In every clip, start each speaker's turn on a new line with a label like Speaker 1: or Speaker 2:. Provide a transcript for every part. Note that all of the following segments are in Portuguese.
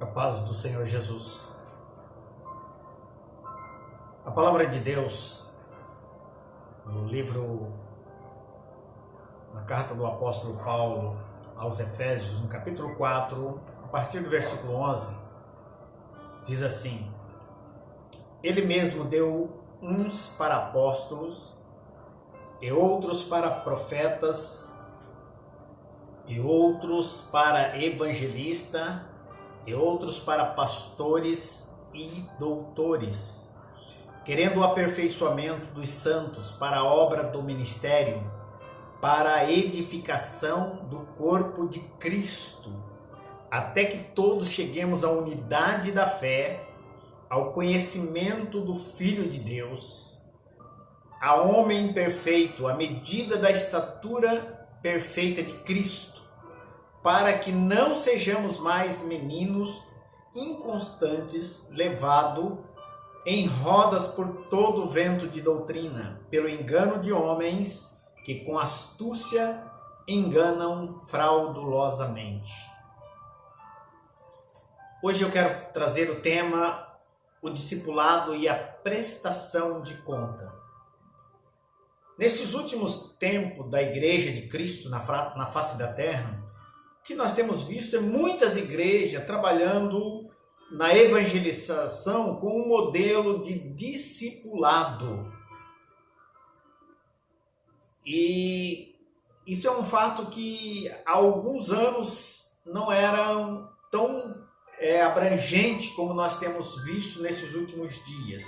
Speaker 1: A paz do Senhor Jesus. A palavra de Deus, no livro, na carta do apóstolo Paulo aos Efésios, no capítulo 4, a partir do versículo 11, diz assim: Ele mesmo deu uns para apóstolos, e outros para profetas, e outros para evangelistas, e outros para pastores e doutores, querendo o aperfeiçoamento dos santos para a obra do ministério, para a edificação do corpo de Cristo, até que todos cheguemos à unidade da fé, ao conhecimento do Filho de Deus, a homem perfeito, à medida da estatura perfeita de Cristo, para que não sejamos mais meninos inconstantes, levados em rodas por todo vento de doutrina, pelo engano de homens que com astúcia enganam fraudulosamente. Hoje eu quero trazer o tema: o discipulado e a prestação de conta. Nesses últimos tempos da Igreja de Cristo na face da terra, o que nós temos visto é muitas igrejas trabalhando na evangelização com um modelo de discipulado. E isso é um fato que há alguns anos não era tão abrangente como nós temos visto nesses últimos dias.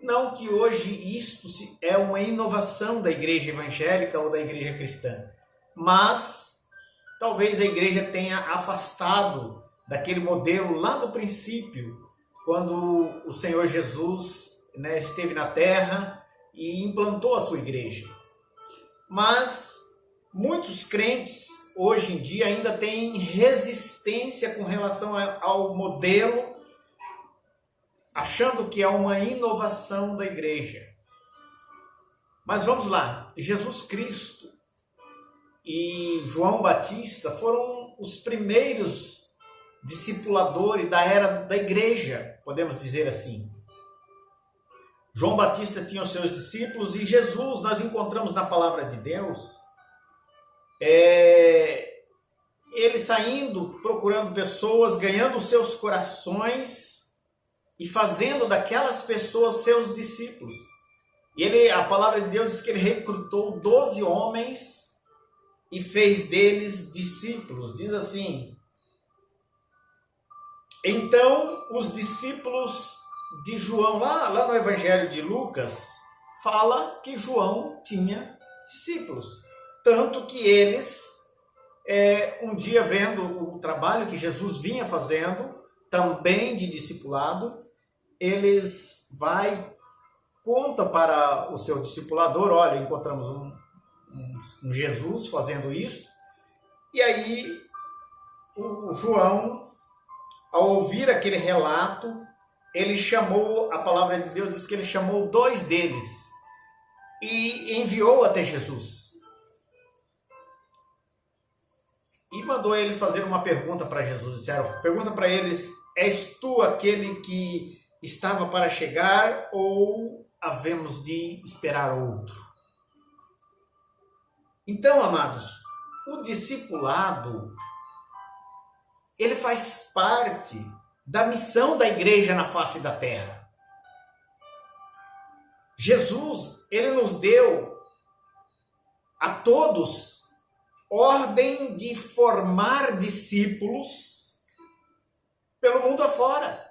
Speaker 1: Não que hoje isto é uma inovação da igreja evangélica ou da igreja cristã, mas talvez a igreja tenha afastado daquele modelo lá do princípio, quando o Senhor Jesus esteve na terra e implantou a sua igreja. Mas muitos crentes hoje em dia ainda têm resistência com relação ao modelo, achando que é uma inovação da igreja. Mas vamos lá, Jesus Cristo e João Batista foram os primeiros discipuladores da era da igreja, podemos dizer assim. João Batista tinha os seus discípulos e Jesus, nós encontramos na palavra de Deus, ele saindo, procurando pessoas, ganhando os seus corações e fazendo daquelas pessoas seus discípulos. E a palavra de Deus diz que ele recrutou 12 homens e fez deles discípulos. Diz assim: então os discípulos de João, lá no Evangelho de Lucas, fala que João tinha discípulos. Tanto que eles, um dia vendo o trabalho que Jesus vinha fazendo, também de discipulado, eles conta para o seu discipulador: olha, encontramos um Jesus fazendo isso. E aí o João, ao ouvir aquele relato, ele chamou, a palavra de Deus diz que ele chamou 2 deles e enviou até Jesus. E mandou eles fazer uma pergunta para Jesus. Disseram: pergunta para eles: és tu aquele que estava para chegar ou havemos de esperar outro? Então, amados, o discipulado, ele faz parte da missão da igreja na face da terra. Jesus, ele nos deu a todos ordem de formar discípulos pelo mundo afora.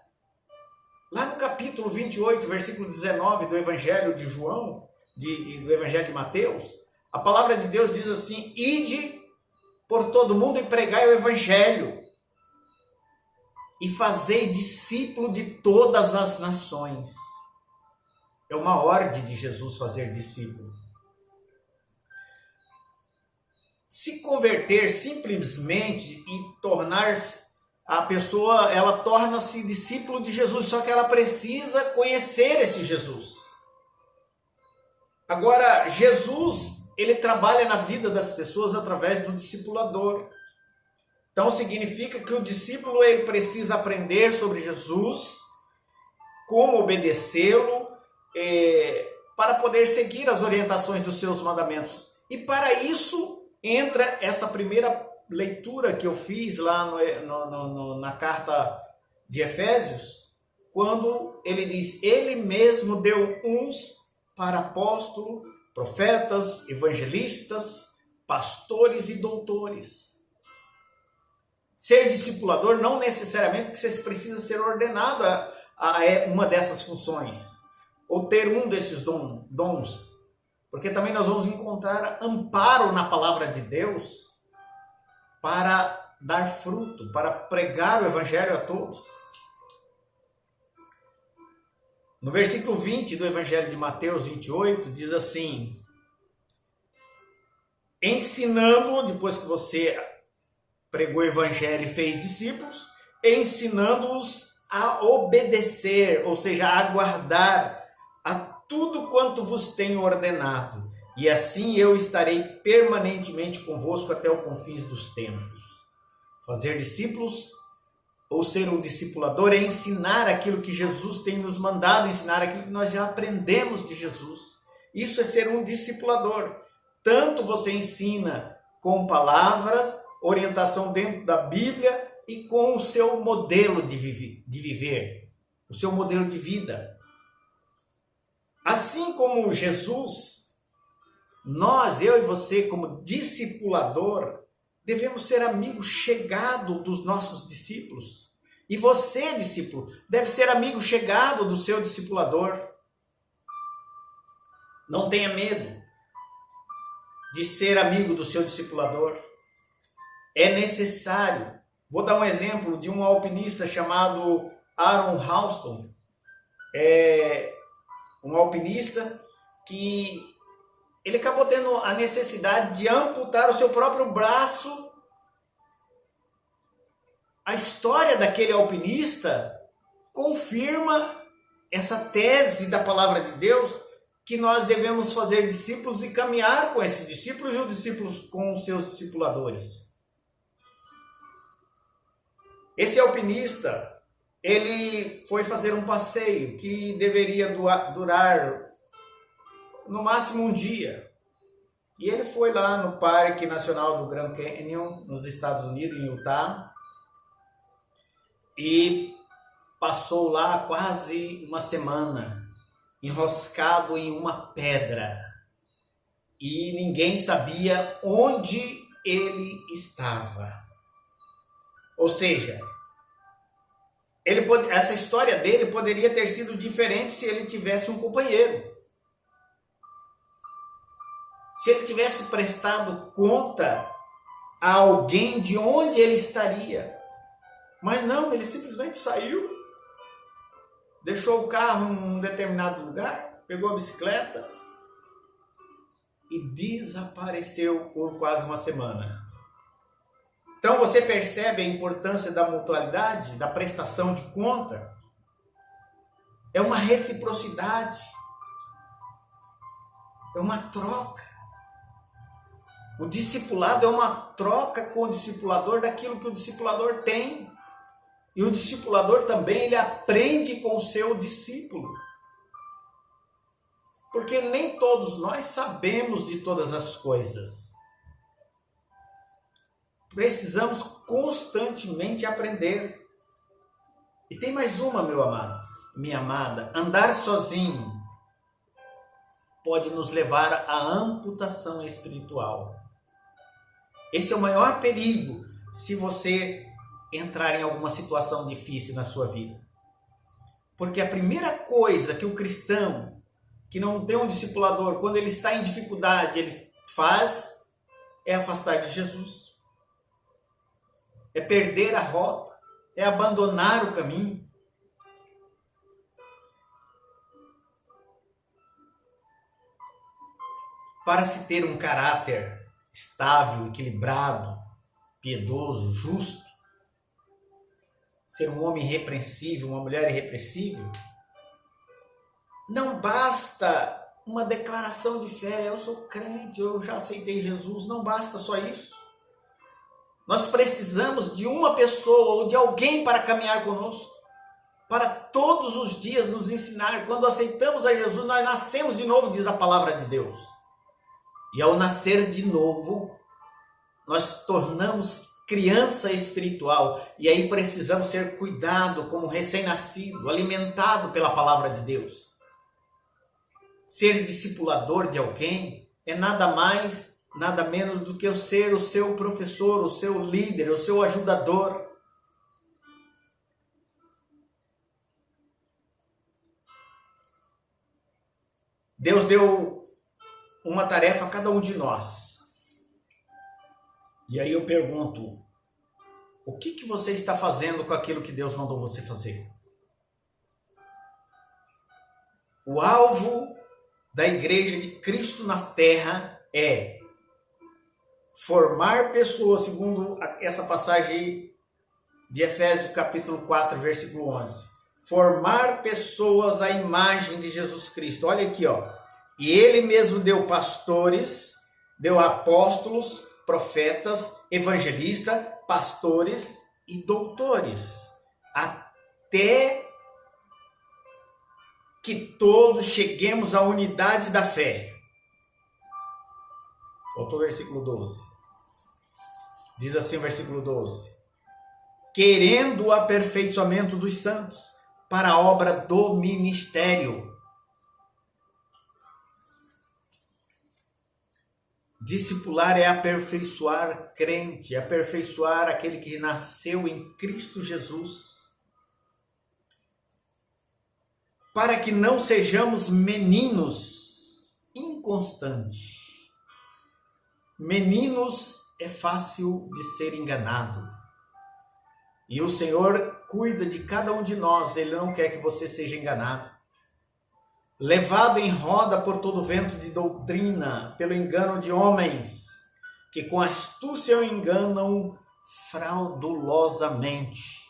Speaker 1: Lá no capítulo 28, versículo 19 do Evangelho de João, do Evangelho de Mateus, a palavra de Deus diz assim: ide por todo mundo e pregai o Evangelho e fazei discípulo de todas as nações. É uma ordem de Jesus fazer discípulo. Se converter simplesmente e tornar-se, a pessoa, ela torna-se discípulo de Jesus, só que ela precisa conhecer esse Jesus. Agora, Jesus, ele trabalha na vida das pessoas através do discipulador. Então significa que o discípulo ele precisa aprender sobre Jesus, como obedecê-lo, para poder seguir as orientações dos seus mandamentos. E para isso entra essa primeira leitura que eu fiz lá na carta de Efésios, quando ele diz: ele mesmo deu uns para apóstolos, profetas, evangelistas, pastores e doutores. Ser discipulador não necessariamente que você precisa ser ordenado a uma dessas funções, ou ter um desses dons, porque também nós vamos encontrar amparo na palavra de Deus para dar fruto, para pregar o evangelho a todos. No versículo 20 do evangelho de Mateus 28, diz assim: ensinando, depois que você pregou o evangelho e fez discípulos, ensinando-os a obedecer, ou seja, a guardar a tudo quanto vos tenho ordenado, e assim eu estarei permanentemente convosco até o confins dos tempos. Fazer discípulos, ou ser um discipulador, é ensinar aquilo que Jesus tem nos mandado ensinar, aquilo que nós já aprendemos de Jesus. Isso é ser um discipulador. Tanto você ensina com palavras, orientação dentro da Bíblia e com o seu modelo de viver, o seu modelo de vida. Assim como Jesus, nós, eu e você, como discipulador, devemos ser amigos chegados dos nossos discípulos. E você, discípulo, deve ser amigo chegado do seu discipulador. Não tenha medo de ser amigo do seu discipulador. É necessário. Vou dar um exemplo de um alpinista chamado Aaron Halston. Um alpinista que ele acabou tendo a necessidade de amputar o seu próprio braço. A história daquele alpinista confirma essa tese da palavra de Deus, que nós devemos fazer discípulos e caminhar com esses discípulos e os discípulos com os seus discipuladores. Esse alpinista, ele foi fazer um passeio que deveria durar no máximo um dia. E ele foi lá no Parque Nacional do Grand Canyon, nos Estados Unidos, em Utah, e passou lá quase uma semana, enroscado em uma pedra. E ninguém sabia onde ele estava. Ou seja, essa história dele poderia ter sido diferente se ele tivesse um companheiro. Se ele tivesse prestado conta a alguém de onde ele estaria. Mas não, ele simplesmente saiu, deixou o carro em um determinado lugar, pegou a bicicleta e desapareceu por quase uma semana. Então você percebe a importância da mutualidade, da prestação de conta? É uma reciprocidade. É uma troca. O discipulado é uma troca com o discipulador daquilo que o discipulador tem. E o discipulador também, ele aprende com o seu discípulo. Porque nem todos nós sabemos de todas as coisas. Precisamos constantemente aprender. E tem mais uma, meu amado, minha amada. Andar sozinho pode nos levar à amputação espiritual. Esse é o maior perigo se você entrar em alguma situação difícil na sua vida. Porque a primeira coisa que o cristão, que não tem um discipulador, quando ele está em dificuldade, ele faz, é afastar de Jesus. É perder a rota, é abandonar o caminho. Para se ter um caráter estável, equilibrado, piedoso, justo, ser um homem irrepreensível, uma mulher irrepreensível, não basta uma declaração de fé, eu sou crente, eu já aceitei Jesus, não basta só isso. Nós precisamos de uma pessoa ou de alguém para caminhar conosco, para todos os dias nos ensinar. Quando aceitamos a Jesus, nós nascemos de novo, diz a palavra de Deus. E ao nascer de novo, nós tornamos criança espiritual. E aí precisamos ser cuidado como recém-nascido, alimentado pela palavra de Deus. Ser discipulador de alguém é nada mais, nada menos do que ser o seu professor, o seu líder, o seu ajudador. Deus deu uma tarefa a cada um de nós. E aí eu pergunto, o que você está fazendo com aquilo que Deus mandou você fazer? O alvo da Igreja de Cristo na Terra é formar pessoas, segundo essa passagem de Efésios capítulo 4, versículo 11. Formar pessoas à imagem de Jesus Cristo. Olha aqui, ó. E ele mesmo deu pastores, deu apóstolos, profetas, evangelistas, pastores e doutores, até que todos cheguemos à unidade da fé. Faltou o versículo 12. Diz assim o versículo 12. Querendo o aperfeiçoamento dos santos, para a obra do ministério. Discipular é aperfeiçoar crente, aperfeiçoar aquele que nasceu em Cristo Jesus. Para que não sejamos meninos inconstantes. Meninos é fácil de ser enganado. E o Senhor cuida de cada um de nós, Ele não quer que você seja enganado. Levado em roda por todo vento de doutrina, pelo engano de homens, que com astúcia o enganam fraudulosamente.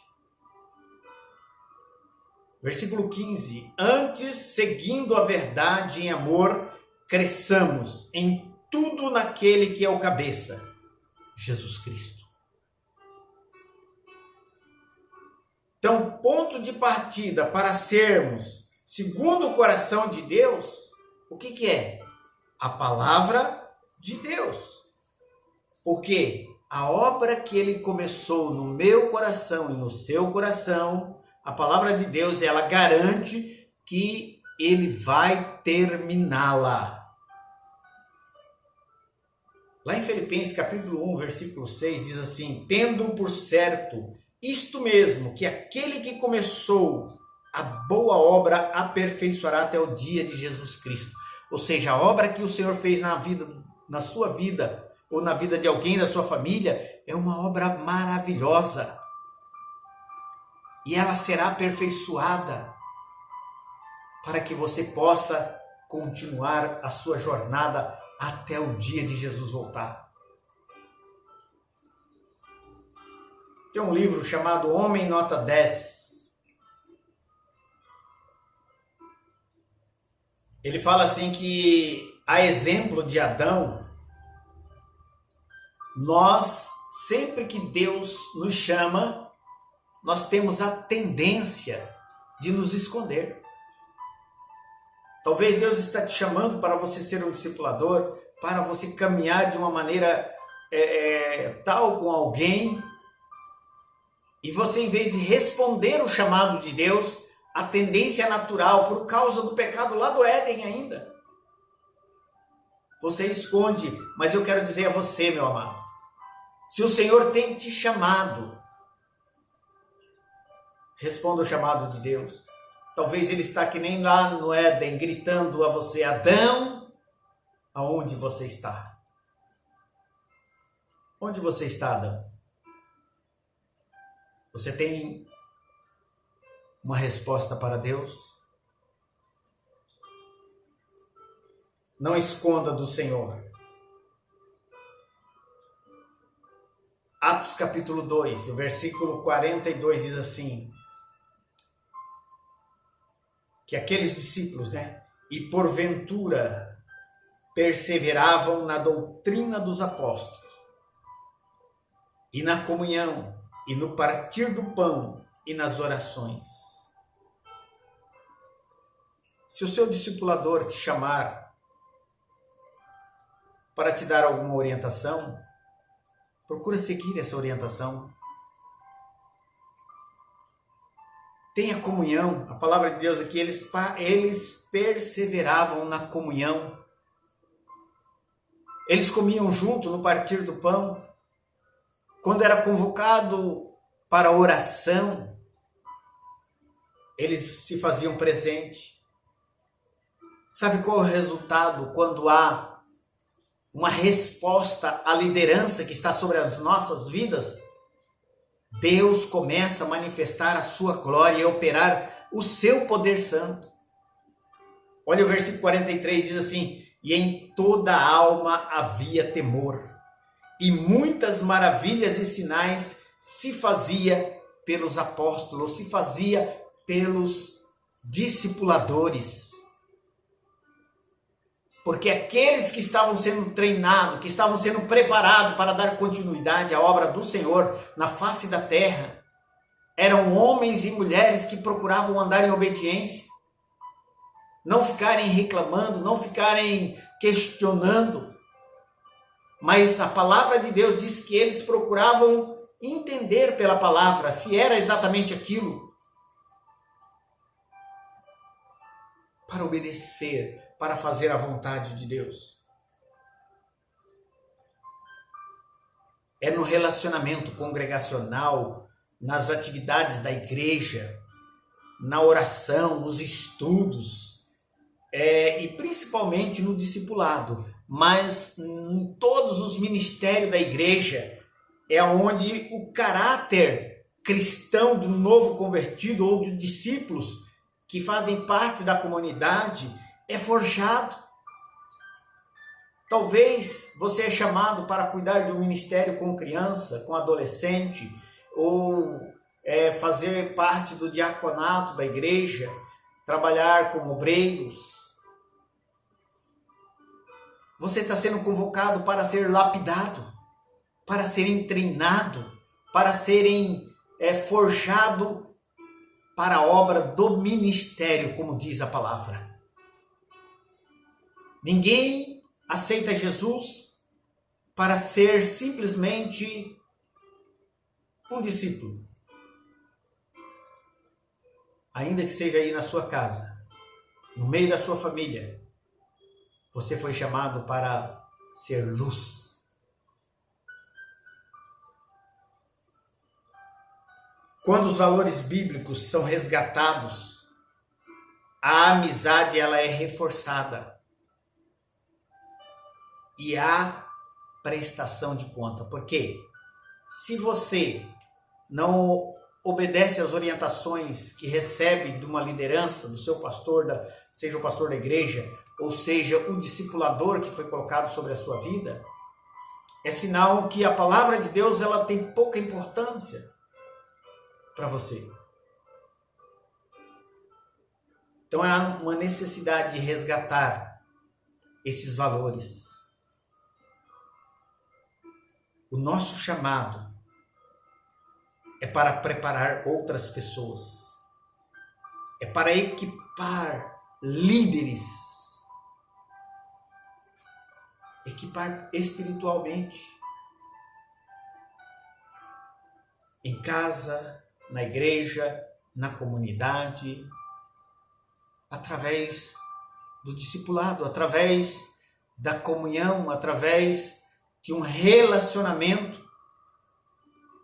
Speaker 1: Versículo 15. Antes, seguindo a verdade em amor, cresçamos em tudo naquele que é o cabeça, Jesus Cristo. Então, ponto de partida para sermos segundo o coração de Deus, o que é? A palavra de Deus. Porque a obra que Ele começou no meu coração e no seu coração, a palavra de Deus, ela garante que Ele vai terminá-la. Lá em Filipenses capítulo 1, versículo 6, diz assim: tendo por certo isto mesmo, que aquele que começou a boa obra aperfeiçoará até o dia de Jesus Cristo. Ou seja, a obra que o Senhor fez na sua vida, ou na vida de alguém da sua família, é uma obra maravilhosa. E ela será aperfeiçoada para que você possa continuar a sua jornada até o dia de Jesus voltar. Tem um livro chamado Homem Nota 10. Ele fala assim que, a exemplo de Adão, nós, sempre que Deus nos chama, nós temos a tendência de nos esconder. Talvez Deus está te chamando para você ser um discipulador, para você caminhar de uma maneira tal com alguém, e você, em vez de responder o chamado de Deus, a tendência natural, por causa do pecado lá do Éden ainda, você esconde. Mas eu quero dizer a você, meu amado, se o Senhor tem te chamado, responda o chamado de Deus. Talvez Ele está que nem lá no Éden, gritando a você: Adão, aonde você está? Onde você está, Adão? Você tem uma resposta para Deus? Não esconda do Senhor. Atos capítulo 2, o versículo 42 diz assim: que aqueles discípulos, e porventura perseveravam na doutrina dos apóstolos e na comunhão, e no partir do pão, e nas orações. Se o seu discipulador te chamar para te dar alguma orientação, procura seguir essa orientação. Tenha comunhão. A palavra de Deus aqui, eles perseveravam na comunhão. Eles comiam junto no partir do pão. Quando era convocado para oração, eles se faziam presente. Sabe qual é o resultado quando há uma resposta à liderança que está sobre as nossas vidas? Deus começa a manifestar a sua glória e a operar o seu poder santo. Olha o versículo 43, diz assim: e em toda a alma havia temor, e muitas maravilhas e sinais se fazia pelos apóstolos, se fazia pelos discipuladores. Porque aqueles que estavam sendo treinados, que estavam sendo preparados para dar continuidade à obra do Senhor na face da terra, eram homens e mulheres que procuravam andar em obediência, não ficarem reclamando, não ficarem questionando. Mas a palavra de Deus diz que eles procuravam entender pela palavra se era exatamente aquilo, para obedecer, para fazer a vontade de Deus. É no relacionamento congregacional, nas atividades da igreja, na oração, nos estudos, e principalmente no discipulado, mas em todos os ministérios da igreja, é onde o caráter cristão do novo convertido ou de discípulos que fazem parte da comunidade é forjado. Talvez você é chamado para cuidar de um ministério com criança, com adolescente, ou fazer parte do diaconato da igreja, trabalhar como obreiros. Você está sendo convocado para ser lapidado, para serem treinado, para serem forjado para a obra do ministério, como diz a palavra. Ninguém aceita Jesus para ser simplesmente um discípulo. Ainda que seja aí na sua casa, no meio da sua família, você foi chamado para ser luz. Quando os valores bíblicos são resgatados, a amizade ela é reforçada. E há prestação de conta. Por quê? Se você não obedece às orientações que recebe de uma liderança, do seu pastor, seja o pastor da igreja, ou seja o discipulador que foi colocado sobre a sua vida, é sinal que a palavra de Deus ela tem pouca importância para você. Então há uma necessidade de resgatar esses valores. O nosso chamado é para preparar outras pessoas, é para equipar líderes, equipar espiritualmente, em casa, na igreja, na comunidade, através do discipulado, através da comunhão, através de um relacionamento.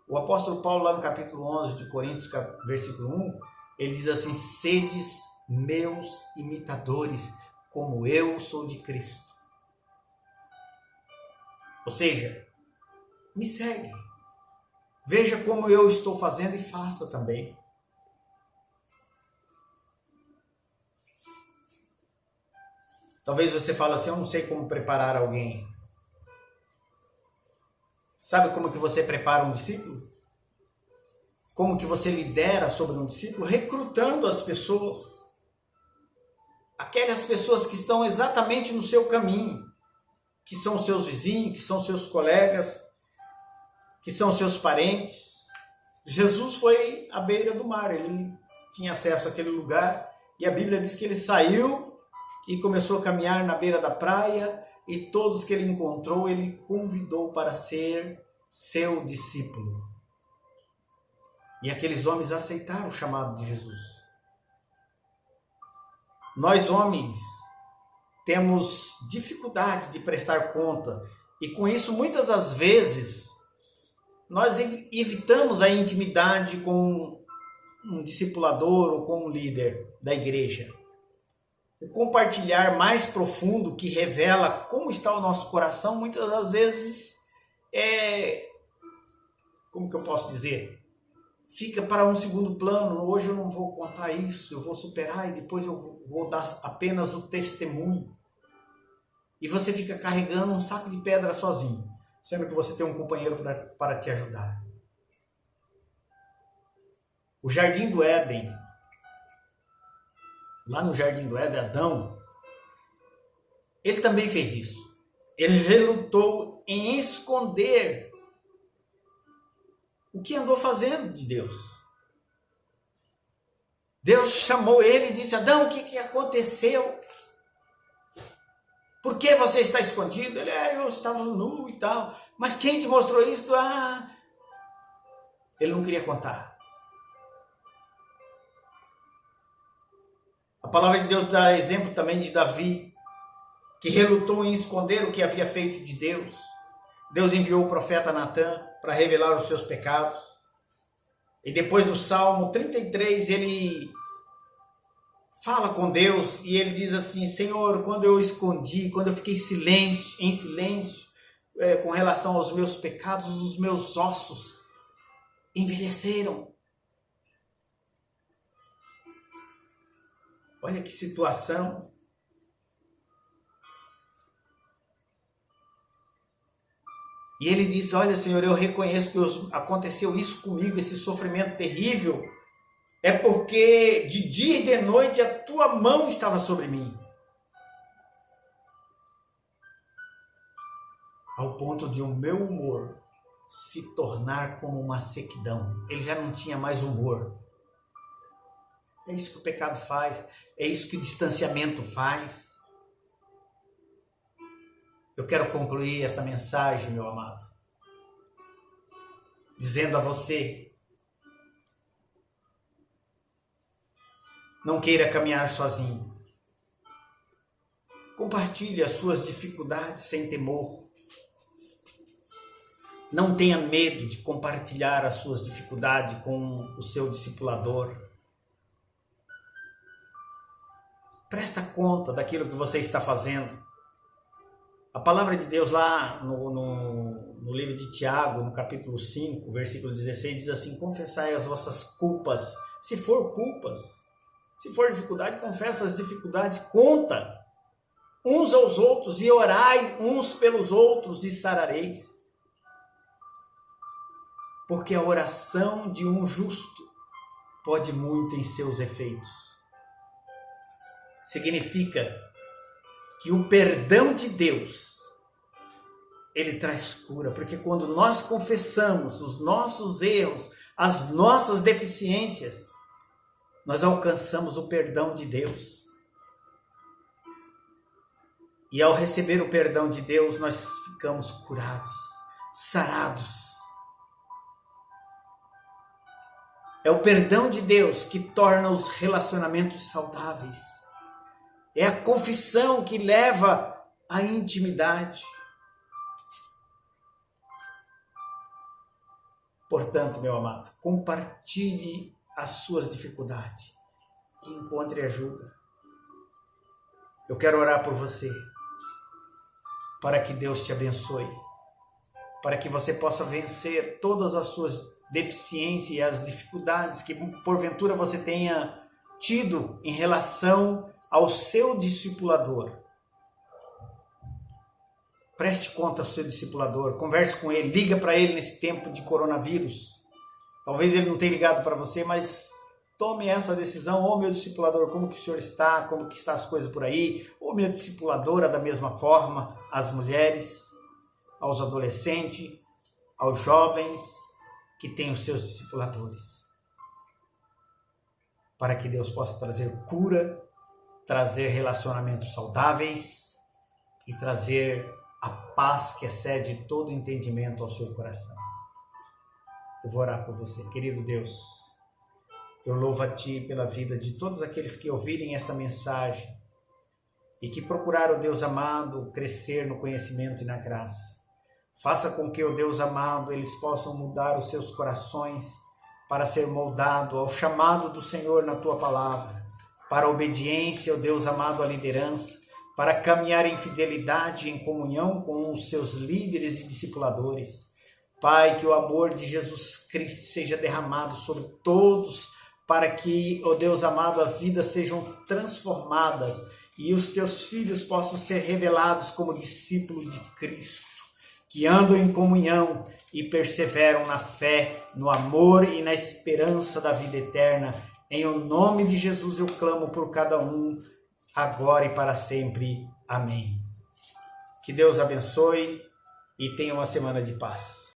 Speaker 1: O apóstolo Paulo, lá no capítulo 11 de Coríntios, versículo 1, ele diz assim: sedes meus imitadores, como eu sou de Cristo. Ou seja, me segue. Veja como eu estou fazendo e faça também. Talvez você fale assim: eu não sei como preparar alguém. Sabe como que você prepara um discípulo? Como que você lidera sobre um discípulo? Recrutando as pessoas. Aquelas pessoas que estão exatamente no seu caminho, que são seus vizinhos, que são seus colegas. que são seus parentes. Jesus foi à beira do mar, ele tinha acesso àquele lugar, e a Bíblia diz que ele saiu e começou a caminhar na beira da praia, e todos que ele encontrou, ele convidou para ser seu discípulo. E aqueles homens aceitaram o chamado de Jesus. Nós, homens, temos dificuldade de prestar conta, e com isso, muitas das vezes, nós evitamos a intimidade com um discipulador ou com um líder da igreja. O compartilhar mais profundo, que revela como está o nosso coração, muitas das vezes como que eu posso dizer? Fica para um segundo plano. Hoje eu não vou contar isso, eu vou superar e depois eu vou dar apenas o testemunho. E você fica carregando um saco de pedra sozinho, sendo que você tem um companheiro para te ajudar. O Jardim do Éden, lá no Jardim do Éden, Adão, ele também fez isso. Ele relutou em esconder o que andou fazendo de Deus. Deus chamou ele e disse: Adão, o que aconteceu? Por que você está escondido? Ele, eu estava nu e tal. Mas quem te mostrou isso? Ele não queria contar. A palavra de Deus dá exemplo também de Davi, que relutou em esconder o que havia feito de Deus. Deus enviou o profeta Natã para revelar os seus pecados. E depois no Salmo 33, ele fala com Deus e ele diz assim: Senhor, quando eu escondi, quando eu fiquei em silêncio com relação aos meus pecados, os meus ossos envelheceram. Olha que situação. E ele diz: olha, Senhor, eu reconheço que aconteceu isso comigo, esse sofrimento terrível, é porque de dia e de noite a tua mão estava sobre mim. Ao ponto de o meu humor se tornar como uma sequidão. Ele já não tinha mais humor. É isso que o pecado faz, é isso que o distanciamento faz. Eu quero concluir essa mensagem, meu amado, dizendo a você: não queira caminhar sozinho. Compartilhe as suas dificuldades sem temor. Não tenha medo de compartilhar as suas dificuldades com o seu discipulador. Presta conta daquilo que você está fazendo. A palavra de Deus lá no livro de Tiago, no capítulo 5, versículo 16, diz assim: confessai as vossas culpas. Se for culpas, se for dificuldade, confessa as dificuldades, conta uns aos outros e orai uns pelos outros e sarareis. Porque a oração de um justo pode muito em seus efeitos. Significa que o perdão de Deus, ele traz cura, porque quando nós confessamos os nossos erros, as nossas deficiências, nós alcançamos o perdão de Deus. E ao receber o perdão de Deus, nós ficamos curados, sarados. É o perdão de Deus que torna os relacionamentos saudáveis. É a confissão que leva à intimidade. Portanto, meu amado, compartilhe as suas dificuldades e encontre ajuda. Eu quero orar por você, para que Deus te abençoe, para que você possa vencer todas as suas deficiências e as dificuldades que porventura você tenha tido em relação ao seu discipulador. Preste conta ao seu discipulador, converse com ele, liga para ele nesse tempo de coronavírus. Talvez ele não tenha ligado para você, mas tome essa decisão. Ô meu discipulador, como que o senhor está? Como que estão as coisas por aí? Ô minha discipuladora, da mesma forma, as mulheres, aos adolescentes, aos jovens que têm os seus discipuladores. Para que Deus possa trazer cura, trazer relacionamentos saudáveis e trazer a paz que excede todo entendimento ao seu coração. Eu vou orar por você, querido Deus. Eu louvo a Ti pela vida de todos aqueles que ouvirem esta mensagem e que procuraram, Deus amado, crescer no conhecimento e na graça. Faça com que, ó Deus amado, eles possam mudar os seus corações para ser moldado ao chamado do Senhor na Tua palavra, para a obediência, ó Deus amado, à liderança, para caminhar em fidelidade e em comunhão com os seus líderes e discipuladores. Pai, que o amor de Jesus Cristo seja derramado sobre todos, para que, ó Deus amado, as vidas sejam transformadas e os Teus filhos possam ser revelados como discípulos de Cristo, que andam em comunhão e perseveram na fé, no amor e na esperança da vida eterna. Em o nome de Jesus eu clamo por cada um, agora e para sempre. Amém. Que Deus abençoe e tenha uma semana de paz.